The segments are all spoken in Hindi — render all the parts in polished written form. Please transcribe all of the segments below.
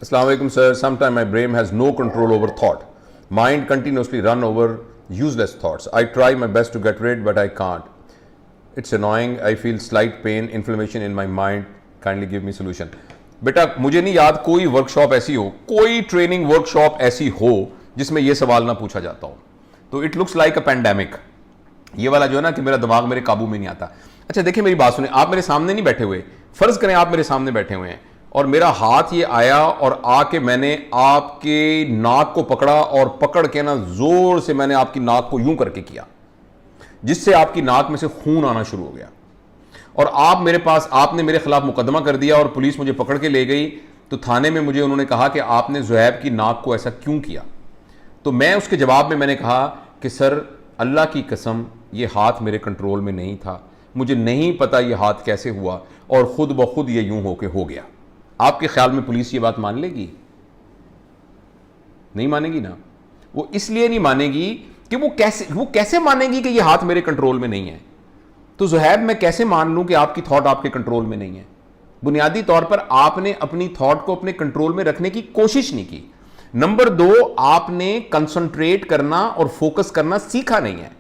Assalamu alaikum, sir. Sometimes my brain has no control over thought. Mind continuously run over useless thoughts. I try my best to get rid, but I can't. It's annoying. I feel slight pain, inflammation in my mind. Kindly give me solution. बेटा मुझे नहीं याद कोई वर्कशॉप ऐसी हो, कोई ट्रेनिंग वर्कशॉप ऐसी हो जिसमें यह सवाल ना पूछा जाता हो. तो it looks like a pandemic. ये वाला जो है ना कि मेरा दिमाग मेरे काबू में नहीं आता. अच्छा देखिए मेरी बात सुने, आप मेरे सामने नहीं बैठे हुए. फर्ज करें आप मेरे सामने बैठे हुए हैं और मेरा हाथ ये आया और आके मैंने आपके नाक को पकड़ा और पकड़ के ना जोर से मैंने आपकी नाक को यूं करके किया जिससे आपकी नाक में से खून आना शुरू हो गया और आप मेरे पास, आपने मेरे खिलाफ मुकदमा कर दिया और पुलिस मुझे पकड़ के ले गई. तो थाने में मुझे उन्होंने कहा कि आपने ज़ुहैब की नाक को ऐसा क्यों किया. तो मैं उसके जवाब में मैंने कहा कि सर अल्लाह की कसम ये हाथ मेरे कंट्रोल में नहीं था, मुझे नहीं पता ये हाथ कैसे हुआ और खुद ब खुद ये यूं होके हो गया. आपके ख्याल में पुलिस ये बात मान लेगी? नहीं मानेगी ना. वो इसलिए नहीं मानेगी कि वो कैसे मानेगी कि ये हाथ मेरे कंट्रोल में नहीं है. तो ज़ुहैब मैं कैसे मान लूं कि आपकी थॉट आपके कंट्रोल में नहीं है? बुनियादी तौर पर आपने अपनी थॉट को अपने कंट्रोल में रखने की कोशिश नहीं की. नंबर 2, आपने कंसंट्रेट करना और फोकस करना सीखा नहीं है.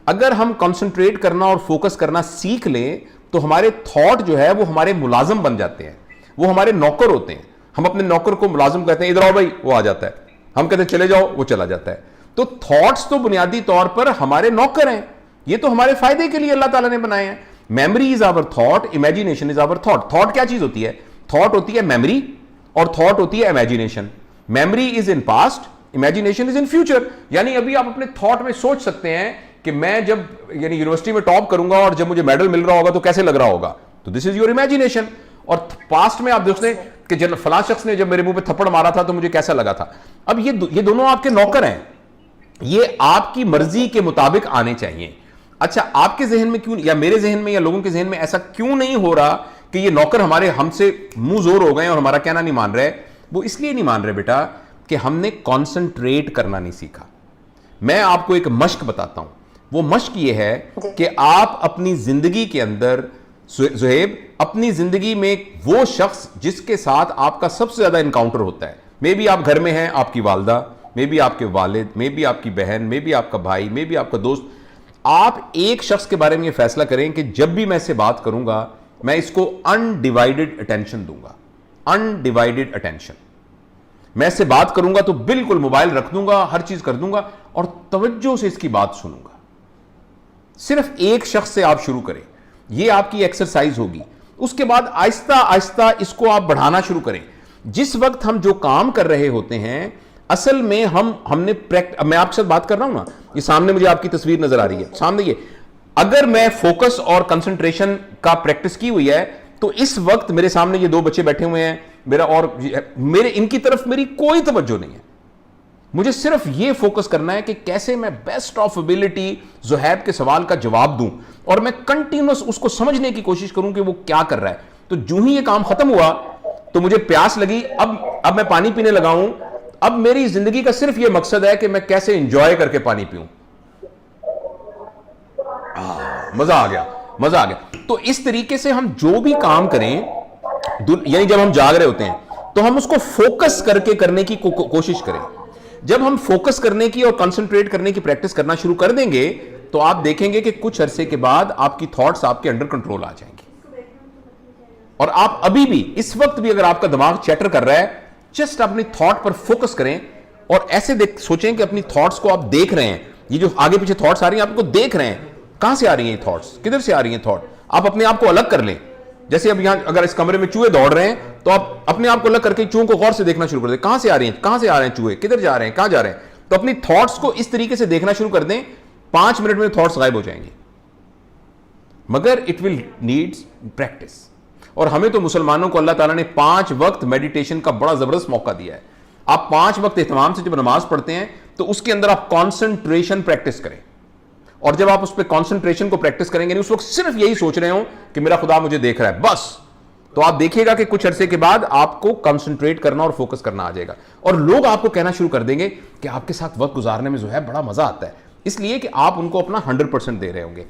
अगर हम कंसंट्रेट करना और फोकस करना सीख लें तो हमारे थॉट जो है वो हमारे मुलाजिम बन जाते हैं, वो हमारे नौकर होते हैं. हम अपने नौकर को मुलाजिम कहते हैं, इधर आओ भाई, वो आ जाता है. हम कहते हैं चले जाओ, वो चला जाता है. तो थॉट्स तो बुनियादी तौर पर हमारे नौकर हैं. ये तो हमारे फायदे के लिए अल्लाह ताला ने बनाए हैं. Memory is our thought, imagination is our thought. Thought क्या चीज होती है? थॉट होती है मेमोरी और थॉट होती है imagination. Memory is in past, imagination is in future. यानी अभी आप अपने थॉट में सोच सकते हैं कि मैं जब यानी यूनिवर्सिटी में टॉप करूंगा और जब मुझे मेडल मिल रहा होगा तो कैसे लग रहा होगा. तो दिस इज योर इमेजिनेशन. और पास्ट में आप देखते कि जब फलां शख्स ने जब मेरे मुंह पे थप्पड़ मारा था तो मुझे कैसा लगा था. अब ये दोनों आपके नौकर हैं, ये आपकी मर्जी के मुताबिक आने चाहिए. अच्छा आपके जहन में क्यों, या मेरे जहन में या लोगों के जहन में ऐसा क्यों नहीं हो रहा कि ये नौकर हमारे हमसे मुंह जोर हो गए और हमारा कहना नहीं मान रहे? वो इसलिए नहीं मान रहे बेटा कि हमने कॉन्सेंट्रेट करना नहीं सीखा. मैं आपको एक मश्क बताता हूं. वो मश्क ये है कि आप अपनी जिंदगी के अंदर, ज़ुहैब अपनी जिंदगी में वो शख्स जिसके साथ आपका सबसे ज्यादा इनकाउंटर होता है, मे बी आप घर में हैं, आपकी वालदा, मे बी आपके वालिद, मे बी आपकी बहन, मे बी आपका भाई, मे बी आपका दोस्त. आप एक शख्स के बारे में ये फैसला करें कि जब भी मैं इससे बात करूंगा मैं इसको अनडिवाइडेड अटेंशन दूंगा. Undivided attention. मैं इससे बात करूंगा तो बिल्कुल मोबाइल रख दूंगा, हर चीज कर दूंगा और तवज्जो से इसकी बात सुनूंगा. सिर्फ एक शख्स से आप शुरू करें, यह आपकी एक्सरसाइज होगी. उसके बाद आहिस्ता आहिस्ता इसको आप बढ़ाना शुरू करें. जिस वक्त हम जो काम कर रहे होते हैं असल में हमने मैं आपके साथ बात कर रहा हूं ना, ये सामने मुझे आपकी तस्वीर नजर आ रही है सामने. ये अगर मैं फोकस और कंसंट्रेशन का प्रैक्टिस की हुई है तो इस वक्त मेरे सामने ये 2 बच्चे बैठे हुए हैं, मेरे इनकी तरफ मेरी कोई तवज्जो नहीं है. मुझे सिर्फ ये फोकस करना है कि कैसे मैं बेस्ट ऑफ एबिलिटी ज़ुहैब के सवाल का जवाब दूं और मैं कंटिन्यूअस उसको समझने की कोशिश करूं कि वो क्या कर रहा है. तो जो ही ये काम खत्म हुआ तो मुझे प्यास लगी, अब मैं पानी पीने लगा हूं. अब मेरी जिंदगी का सिर्फ ये मकसद है कि मैं कैसे एंजॉय करके पानी पीऊं. मजा आ गया, मजा आ गया. तो इस तरीके से हम जो भी काम करें, यानी जब हम जाग रहे होते हैं तो हम उसको फोकस करके करने की कोशिश करें. जब हम फोकस करने की और कंसंट्रेट करने की प्रैक्टिस करना शुरू कर देंगे तो आप देखेंगे कि कुछ अरसे के बाद आपकी थॉट्स आपके अंडर कंट्रोल आ जाएंगी. और आप अभी भी इस वक्त भी अगर आपका दिमाग चैटर कर रहा है, जस्ट अपनी थॉट पर फोकस करें और ऐसे सोचें कि अपनी थॉट्स को आप देख रहे हैं. ये जो आगे पीछे थॉट्स आ रही हैं आपको देख रहे हैं, कहां से आ रही हैं ये थॉट्स, किधर से आ रही हैं थॉट. आप अपने आप को अलग कर लें. जैसे अब यहां अगर इस कमरे में चूहे दौड़ रहे हैं तो आप अपने आप को अलग करके चूहों को गौर से देखना शुरू कर दें. कहां से आ रही हैं, कहां से आ रहे हैं चूहे, किधर जा रहे हैं, कहां जा रहे हैं. तो अपनी थॉट्स को इस तरीके से देखना शुरू कर दें, 5 मिनट में थॉट्स गायब हो जाएंगे. मगर इट विल नीड्स प्रैक्टिस. और हमें तो मुसलमानों को अल्लाह ताला ने 5 वक्त मेडिटेशन का बड़ा जबरदस्त मौका दिया है. आप 5 वक्त इत्मीनान से जब नमाज पढ़ते हैं तो उसके अंदर आप कॉन्सेंट्रेशन प्रैक्टिस करें. और जब आप उस पर कॉन्सेंट्रेशन को प्रैक्टिस करेंगे, उस वक्त सिर्फ यही सोच रहे हो कि मेरा खुदा मुझे देख रहा है बस, तो आप देखिएगा कि कुछ अरसे के बाद आपको कॉन्सेंट्रेट करना और फोकस करना आ जाएगा. और लोग आपको कहना शुरू कर देंगे कि आपके साथ वक्त गुजारने में जो है बड़ा मजा आता है, इसलिए कि आप उनको अपना 100% दे रहे होंगे.